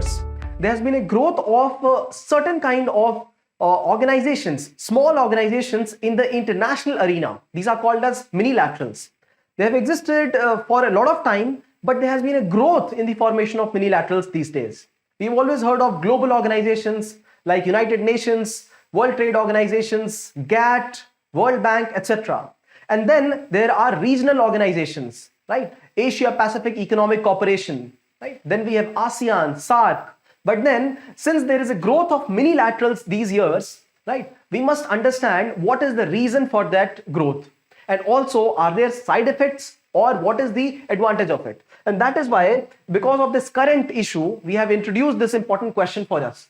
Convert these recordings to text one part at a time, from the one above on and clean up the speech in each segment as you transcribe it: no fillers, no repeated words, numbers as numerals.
years, there has been a growth of certain kind of organizations, small organizations in the international arena. These are called as minilaterals. They have existed for a lot of time, but there has been a growth in the formation of minilaterals these days. We've always heard of global organizations like United Nations, World Trade Organizations, GATT, World Bank, etc. And then there are regional organizations, right? Asia Pacific Economic Cooperation, right? Then we have ASEAN, SAARC. But then, since there is a growth of minilaterals these years, right, we must understand what is the reason for that growth. And also, are there side effects or what is the advantage of it? And that is why, because of this current issue, we have introduced this important question for us.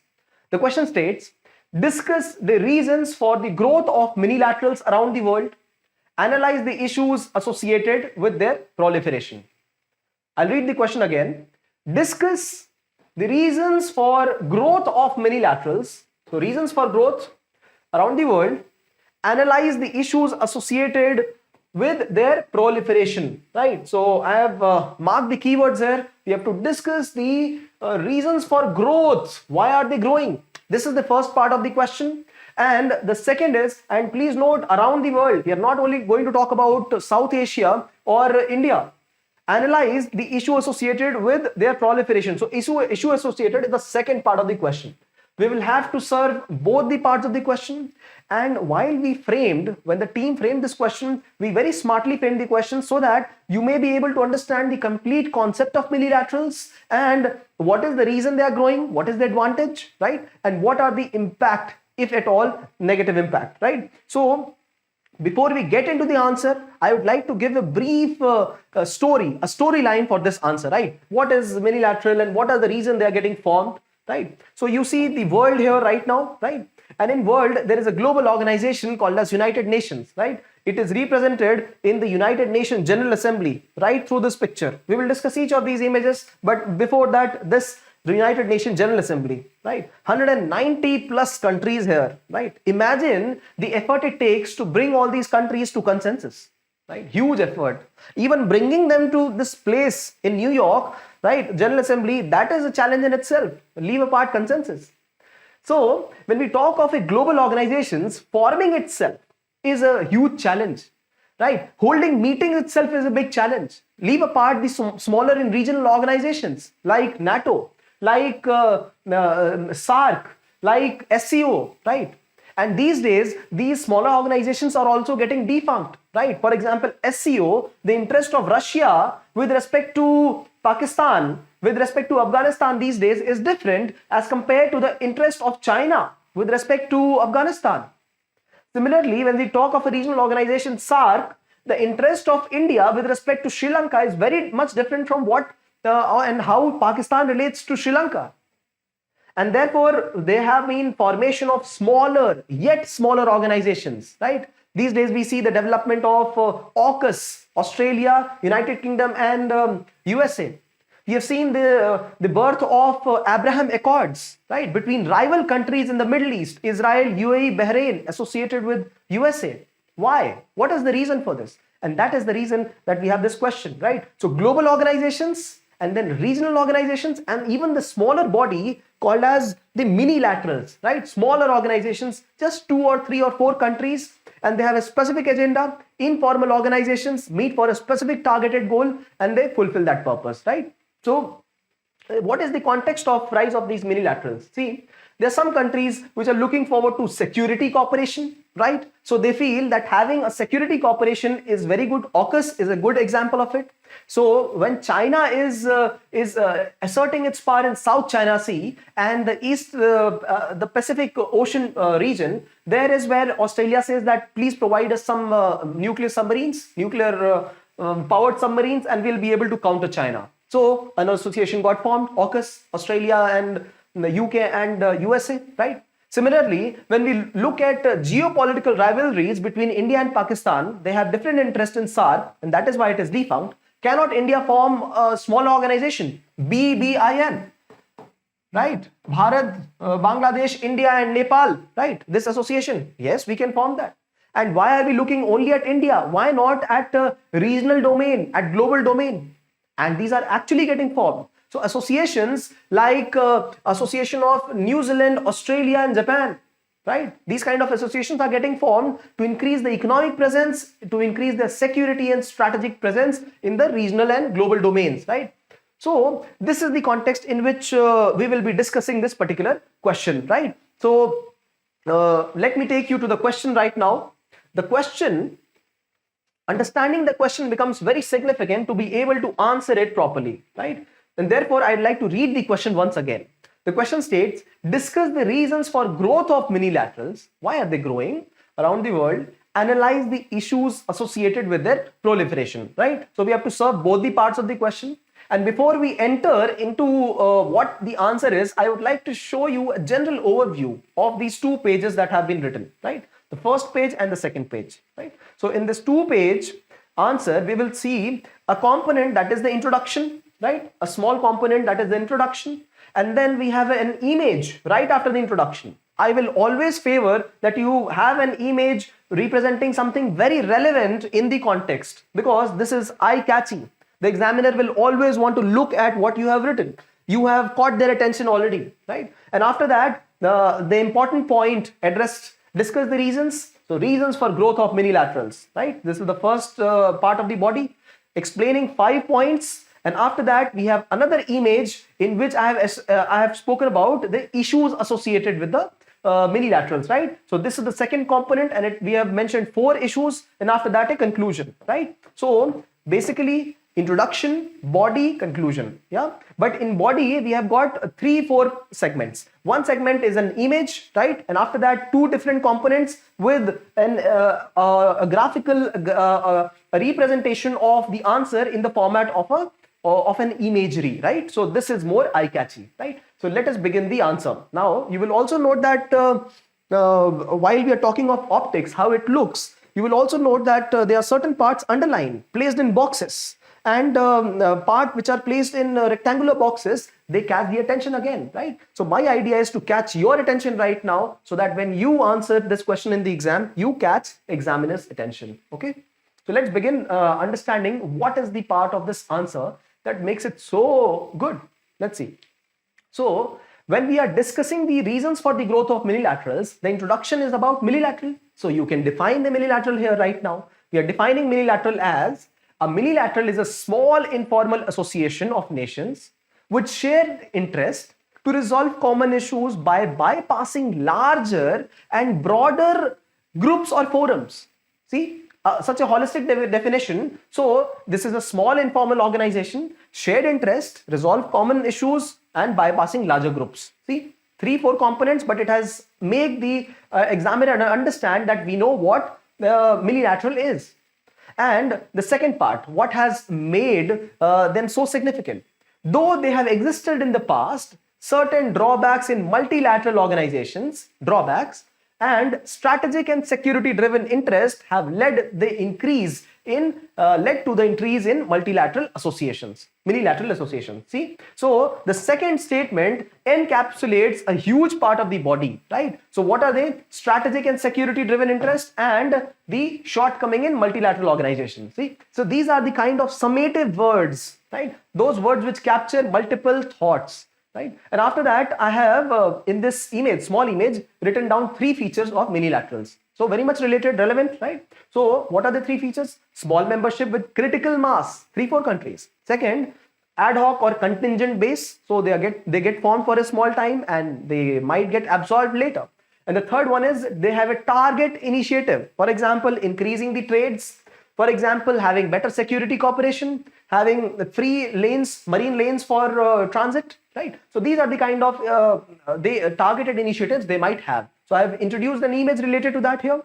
The question states, discuss the reasons for the growth of minilaterals around the world, analyze the issues associated with their proliferation. I'll read the question again. Discuss the reasons for growth of minilaterals, so reasons for growth around the world, analyze the issues associated with their proliferation, right? So I have marked the keywords here. We have to discuss the reasons for growth. Why are they growing? This is the first part of the question. And the second is, and please note, around the world, we are not only going to talk about South Asia or India. Analyze the issue associated with their proliferation. So issue associated is the second part of the question. We will have to serve both the parts of the question. And when the team framed this question, we very smartly framed the question so that you may be able to understand the complete concept of minilaterals and what is the reason they are growing, what is the advantage, right? And what are the impact, if at all, negative impact, right? So before we get into the answer, I would like to give a brief storyline for this answer, right? What is minilateral and what are the reasons they are getting formed, right? So you see the world here right now, right? And in world, there is a global organization called as United Nations, right? It is represented in the United Nations General Assembly, right through this picture. We will discuss each of these images, but before that, this United Nations General Assembly, right? 190 plus countries here, right? Imagine the effort it takes to bring all these countries to consensus, right? Huge effort. Even bringing them to this place in New York, right? General Assembly, that is a challenge in itself. Leave apart consensus. So when we talk of a global organizations, forming itself is a huge challenge, right? Holding meetings itself is a big challenge. Leave apart the smaller and regional organizations like NATO, like SAARC, like SCO, right? And these days, these smaller organizations are also getting defunct, right? For example, SCO, the interest of Russia with respect to Pakistan, with respect to Afghanistan these days is different as compared to the interest of China with respect to Afghanistan. Similarly, when we talk of a regional organization, SAARC, the interest of India with respect to Sri Lanka is very much different from what and how Pakistan relates to Sri Lanka. And therefore, there have been formation of smaller, yet smaller organizations, right? These days, we see the development of AUKUS, Australia, United Kingdom, and USA. We have seen the birth of Abraham Accords, right? Between rival countries in the Middle East, Israel, UAE, Bahrain, associated with USA. Why? What is the reason for this? And that is the reason that we have this question, right? So global organizations, and then regional organizations, and even the smaller body called as the minilaterals, right? Smaller organizations, just 2 or 3 or 4 countries, and they have a specific agenda. Informal organizations meet for a specific targeted goal, and they fulfill that purpose, right? So what is the context of rise of these minilaterals? See, there are some countries which are looking forward to security cooperation, right? So they feel that having a security cooperation is very good. AUKUS is a good example of it. So when China is asserting its power in South China Sea and the Pacific Ocean region, there is where Australia says that please provide us some nuclear submarines, powered submarines, and we'll be able to counter China. So an association got formed, AUKUS, Australia and the UK and USA, right? Similarly, when we look at geopolitical rivalries between India and Pakistan, they have different interests in SAARC, and that is why it is defunct. Cannot India form a small organization, BBIN, right? Bharat, Bangladesh, India and Nepal, right? This association, yes, we can form that. And why are we looking only at India? Why not at regional domain, at global domain? And these are actually getting formed. So associations like Association of New Zealand, Australia and Japan, right? These kind of associations are getting formed to increase the economic presence, to increase their security and strategic presence in the regional and global domains, right? So this is the context in which we will be discussing this particular question, right? So let me take you to the question right now. The question, understanding the question becomes very significant to be able to answer it properly, right? And therefore, I'd like to read the question once again. The question states, discuss the reasons for growth of minilaterals. Why are they growing around the world? Analyze the issues associated with their proliferation, right? So we have to serve both the parts of the question. And before we enter into what the answer is, I would like to show you a general overview of these two pages that have been written, right? The first page and the second page, right? So in this 2-page answer, we will see a component that is the introduction, right? A small component that is the introduction. And then we have an image right after the introduction. I will always favor that you have an image representing something very relevant in the context, because this is eye-catchy. The examiner will always want to look at what you have written. You have caught their attention already, right? And after that, the important point addressed, discuss the reasons. So reasons for growth of minilaterals, right? This is the first part of the body, explaining 5 points. And after that, we have another image in which I have spoken about the issues associated with the minilaterals, right? So this is the second component, and we have mentioned 4 issues, and after that a conclusion, right? So basically, introduction, body, conclusion, yeah? But in body, we have got 3-4 segments. One segment is an image, right? And after that, 2 different components with a graphical a representation of the answer in the format of an imagery, right? So this is more eye-catchy, right? So let us begin the answer. Now, you will also note that while we are talking of optics, how it looks, you will also note that there are certain parts underlined, placed in boxes, and part which are placed in rectangular boxes, they catch the attention again, right? So my idea is to catch your attention right now, so that when you answer this question in the exam, you catch examiner's attention, okay? So let's begin understanding what is the part of this answer that makes it so good. Let's see. So when we are discussing the reasons for the growth of minilaterals, the introduction is about minilateral. So you can define the minilateral here right now. We are defining minilateral as a minilateral is a small informal association of nations with shared interest to resolve common issues by bypassing larger and broader groups or forums. See, such a holistic definition. So this is a small informal organization, shared interest, resolve common issues, and bypassing larger groups. See, 3-4 components, but it has made the examiner understand that we know what the minilateral is. And the second part, what has made them so significant? Though they have existed in the past, certain drawbacks in multilateral organizations, and strategic and security driven interest have led to the increase in multilateral associations, minilateral associations. See, so the second statement encapsulates a huge part of the body, right? So what are they? Strategic and security driven interest and the shortcoming in multilateral organizations. See, so these are the kind of summative words, right? Those words which capture multiple thoughts, right? And after that, I have in this image, small image, written down 3 features of minilaterals. So very much related, relevant, right? So what are the 3 features? Small membership with critical mass, 3-4 countries. Second, ad hoc or contingent base. So they get formed for a small time and they might get absorbed later. And the third one is they have a target initiative. For example, increasing the trades. For example, having better security cooperation, having free lanes, marine lanes for transit, right? So these are the kind of targeted initiatives they might have. So I have introduced an image related to that here.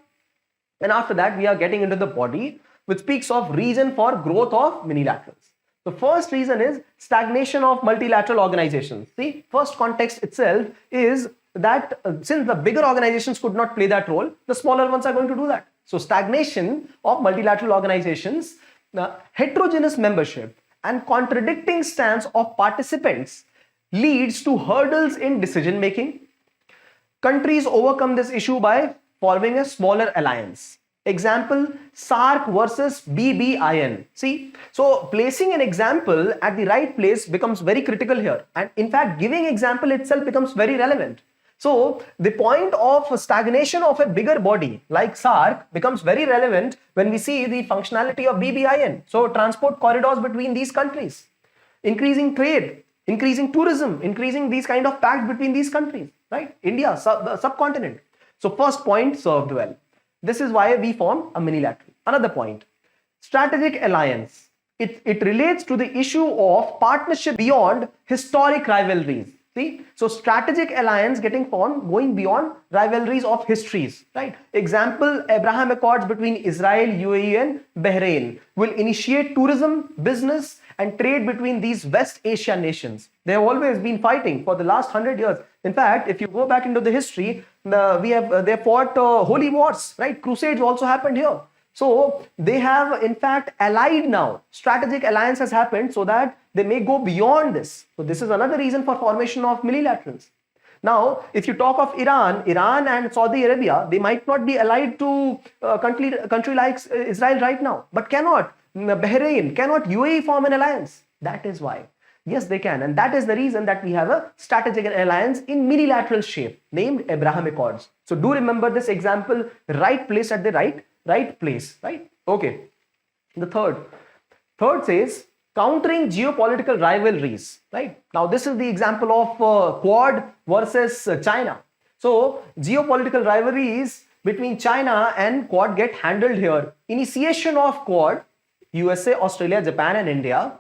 And after that, we are getting into the body, which speaks of reason for growth of minilaterals. The first reason is stagnation of multilateral organizations. The first context itself is that since the bigger organizations could not play that role, the smaller ones are going to do that. So stagnation of multilateral organizations, heterogeneous membership, and contradicting stance of participants leads to hurdles in decision making. Countries overcome this issue by forming a smaller alliance. Example, SARC versus BBIN. See, so placing an example at the right place becomes very critical here. And in fact, giving example itself becomes very relevant. So the point of stagnation of a bigger body like SARC becomes very relevant when we see the functionality of BBIN. So transport corridors between these countries, increasing trade, increasing tourism, increasing these kind of pacts between these countries, right? India, subcontinent. So first point served well. This is why we form a minilateral. Another point, strategic alliance. It relates to the issue of partnership beyond historic rivalries. See, so strategic alliance getting formed going beyond rivalries of histories, right? Example, Abraham Accords between Israel, UAE and Bahrain will initiate tourism, business and trade between these West Asian nations. They have always been fighting for the last 100 years. In fact, if you go back into the history, they fought holy wars, right? Crusades also happened here. So they have in fact allied now. Strategic alliance has happened so that they may go beyond this. So this is another reason for formation of minilaterals. Now, if you talk of Iran and Saudi Arabia, they might not be allied to a country like Israel right now, but cannot Bahrain, cannot UAE form an alliance? That is why. Yes, they can. And that is the reason that we have a strategic alliance in minilateral shape named Abraham Accords. So do remember this example, right place at the right place, right? Okay. The third says countering geopolitical rivalries, right? Now this is the example of Quad versus China. So geopolitical rivalries between China and Quad get handled here. Initiation of Quad, USA, Australia, Japan and India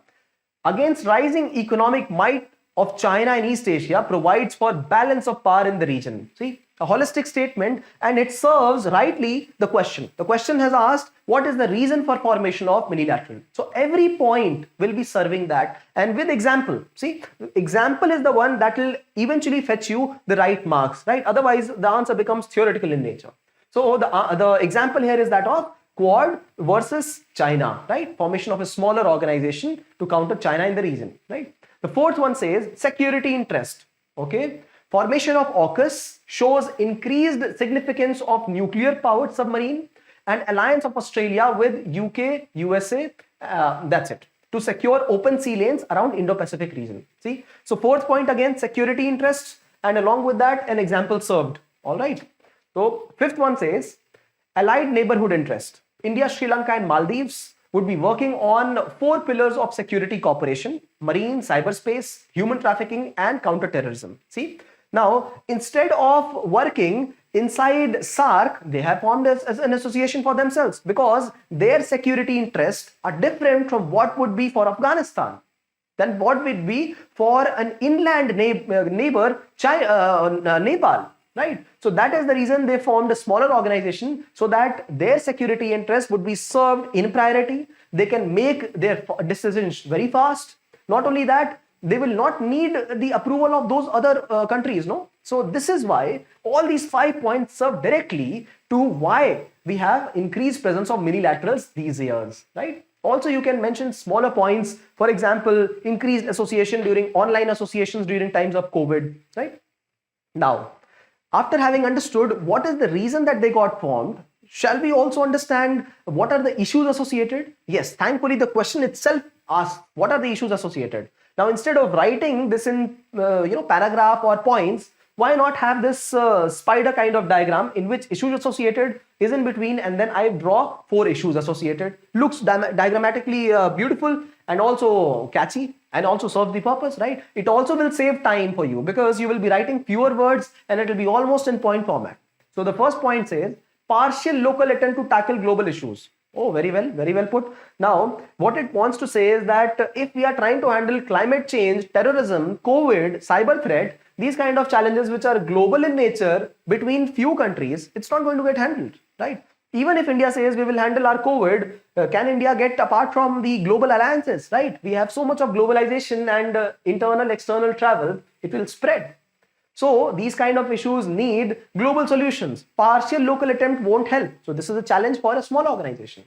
against rising economic might of China and East Asia provides for balance of power in the region. See, a holistic statement, and it serves rightly the question. The question has asked, what is the reason for formation of minilateral? So every point will be serving that, and with example. See, example is the one that will eventually fetch you the right marks, right? Otherwise, the answer becomes theoretical in nature. So the example here is that of Quad versus China, right? Formation of a smaller organization to counter China in the region, right? The fourth one says security interest, okay? Formation of AUKUS shows increased significance of nuclear powered submarine and alliance of Australia with UK, USA, that's it, to secure open sea lanes around Indo-Pacific region. See, so fourth point again, security interests, and along with that, an example served, all right? So fifth one says allied neighborhood interest. India, Sri Lanka and Maldives would be working on 4 pillars of security cooperation: marine, cyberspace, human trafficking and counter-terrorism. See, now instead of working inside SARC, they have formed as an association for themselves because their security interests are different from what would be for Afghanistan than what would be for an inland neighbor, Nepal. Right? So that is the reason they formed a smaller organization so that their security interests would be served in priority. They can make their decisions very fast. Not only that, they will not need the approval of those other countries, no? So this is why all these 5 points serve directly to why we have increased presence of minilaterals these years, right? Also, you can mention smaller points. For example, increased association during online associations during times of COVID, right? Now, after having understood what is the reason that they got formed, shall we also understand what are the issues associated? Yes, thankfully the question itself asks what are the issues associated. Now instead of writing this in paragraph or points, why not have this spider kind of diagram in which issues associated is in between, and then I draw 4 issues associated. Looks diagrammatically beautiful and also catchy and also serve the purpose, right? It also will save time for you because you will be writing fewer words and it will be almost in point format. So the first point says partial local attempt to tackle global issues. Oh, very well put. Now, what it wants to say is that if we are trying to handle climate change, terrorism, COVID, cyber threat, these kind of challenges which are global in nature between few countries, it's not going to get handled, right? Even if India says we will handle our COVID, can India get apart from the global alliances, right? We have so much of globalization and internal, external travel, it will spread. So these kind of issues need global solutions. Partial local attempt won't help. So this is a challenge for a small organization.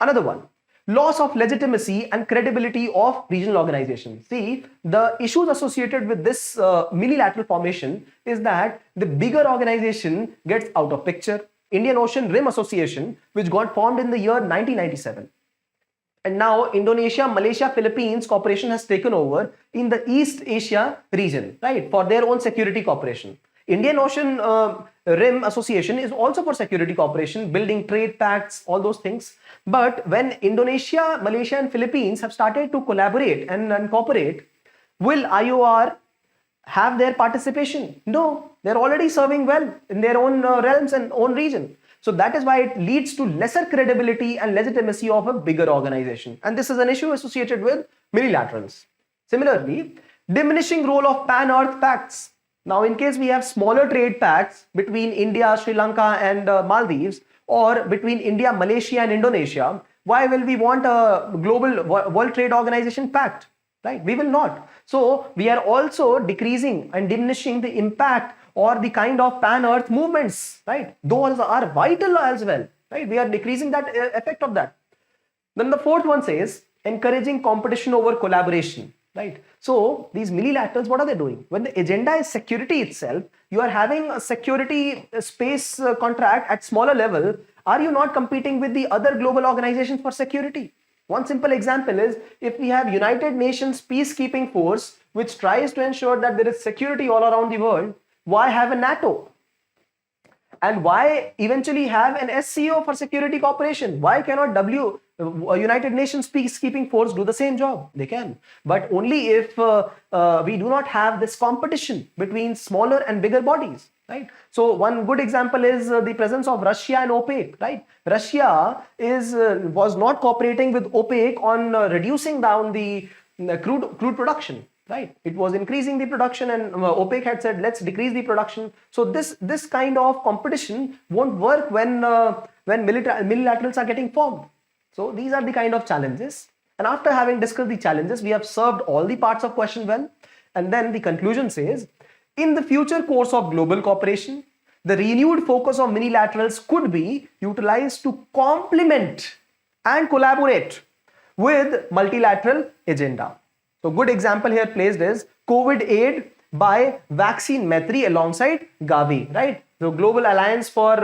Another one, loss of legitimacy and credibility of regional organizations. See, the issues associated with this minilateral formation is that the bigger organization gets out of picture. Indian Ocean Rim Association, which got formed in the year 1997. And now Indonesia, Malaysia, Philippines cooperation has taken over in the East Asia region, right, for their own security cooperation. Indian Ocean Rim Association is also for security cooperation, building trade pacts, all those things. But when Indonesia, Malaysia, and Philippines have started to collaborate and cooperate, will IOR have their participation? No, they're already serving well in their own realms and own region. So that is why it leads to lesser credibility and legitimacy of a bigger organization. And this is an issue associated with minilaterals. Similarly, diminishing role of pan-earth pacts. Now, in case we have smaller trade pacts between India, Sri Lanka, and Maldives, or between India, Malaysia, and Indonesia, why will we want a global World Trade Organization pact? Right? We will not. So we are also decreasing and diminishing the impact or the kind of pan-earth movements, right? Those are vital as well, right? We are decreasing that effect of that. Then the fourth one says, encouraging competition over collaboration, right? So these minilaterals, what are they doing? When the agenda is security itself, you are having a security space contract at smaller level. Are you not competing with the other global organizations for security? One simple example is if we have United Nations peacekeeping force, which tries to ensure that there is security all around the world, why have a NATO? And why eventually have an SCO for security cooperation? Why cannot United Nations peacekeeping force do the same job? They can, but only if we do not have this competition between smaller and bigger bodies, right? So one good example is the presence of Russia and OPEC, right? Russia was not cooperating with OPEC on reducing down the crude production. Right, it was increasing the production, and OPEC had said, let's decrease the production. So this kind of competition won't work when minilaterals are getting formed. So these are the kind of challenges. And after having discussed the challenges, we have served all the parts of question well. And then the conclusion says, in the future course of global cooperation, the renewed focus of minilaterals could be utilized to complement and collaborate with multilateral agenda. So good example here placed is COVID aid by Vaccine Maitri alongside Gavi, right? The Global Alliance for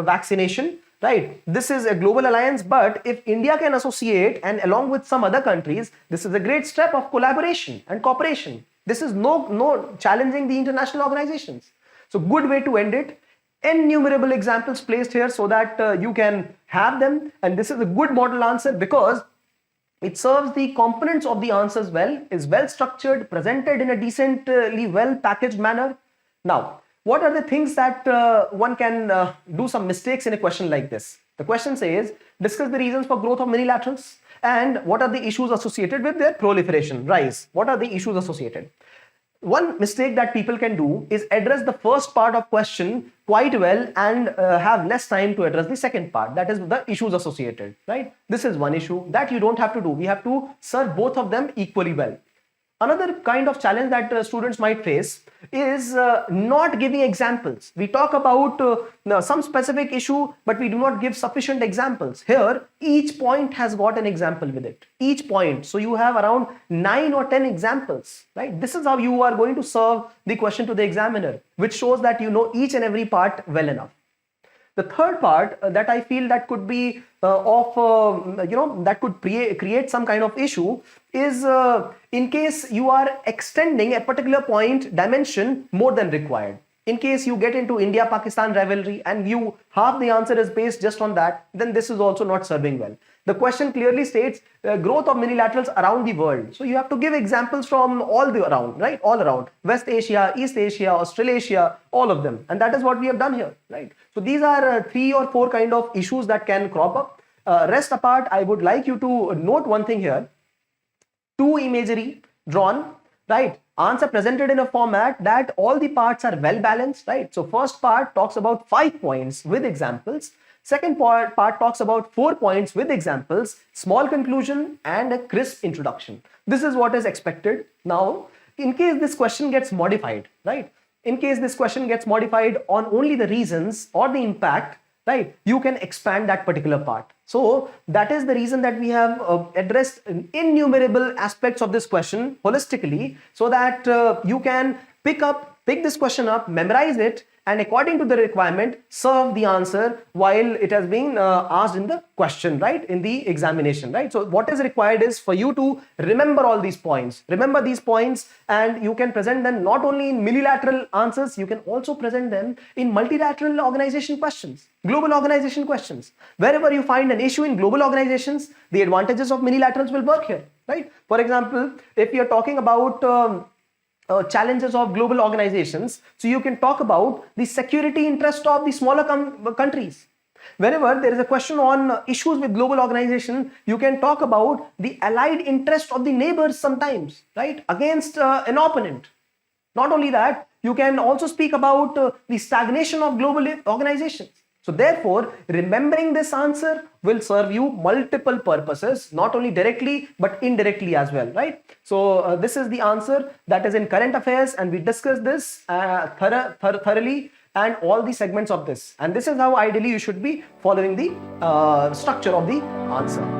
Vaccination, right? This is a global alliance, but if India can associate and along with some other countries, this is a great step of collaboration and cooperation. This is no challenging the international organizations. So good way to end it. Innumerable examples placed here so that you can have them. And this is a good model answer because it serves the components of the answers well, is well structured, presented in a decently well packaged manner. Now, what are the things that one can do some mistakes in a question like this? The question says, discuss the reasons for growth of minilaterals and what are the issues associated with their proliferation, rise. What are the issues associated? One mistake that people can do is address the first part of question quite well and have less time to address the second part, that is the issues associated, right? This is one issue that you don't have to do. We have to serve both of them equally well. Another kind of challenge that students might face is not giving examples. We talk about some specific issue, but we do not give sufficient examples. Here, each point has got an example with it. Each point. So you have around 9 or 10 examples, right? This is how you are going to serve the question to the examiner, which shows that you know each and every part well enough. The third part that I feel that could be that could create some kind of issue is in case you are extending a particular point dimension more than required. In case you get into India-Pakistan rivalry and half the answer is based just on that, then this is also not serving well. The question clearly states growth of minilaterals around the world. So you have to give examples from all around, right? All around. West Asia, East Asia, Australasia, all of them. And that is what we have done here, right? So these are 3 or 4 kind of issues that can crop up. Rest apart, I would like you to note one thing here. 2 imagery drawn, right? Answer presented in a format that all the parts are well balanced, right? So first part talks about 5 points with examples. Second part talks about 4 points with examples, small conclusion and a crisp introduction. This is what is expected. Now, in case this question gets modified, right? In case this question gets modified on only the reasons or the impact, right? You can expand that particular part. So that is the reason that we have addressed innumerable aspects of this question holistically so that you can pick this question up, memorize it, and according to the requirement serve the answer while it has been asked in the question, right, in the examination, right? So what is required is for you to remember all these points, remember these points, and you can present them not only in minilateral answers, you can also present them in multilateral organization questions, global organization questions. Wherever you find an issue in global organizations, the advantages of minilaterals will work here, right? For example, if you're talking about challenges of global organizations, so you can talk about the security interest of the smaller countries. Whenever there is a question on issues with global organization, you can talk about the allied interest of the neighbors sometimes, right, against an opponent. Not only that, you can also speak about the stagnation of global organizations. So therefore, remembering this answer will serve you multiple purposes, not only directly, but indirectly as well, right? So this is the answer that is in current affairs, and we discussed this thoroughly and all the segments of this. And this is how ideally you should be following the structure of the answer.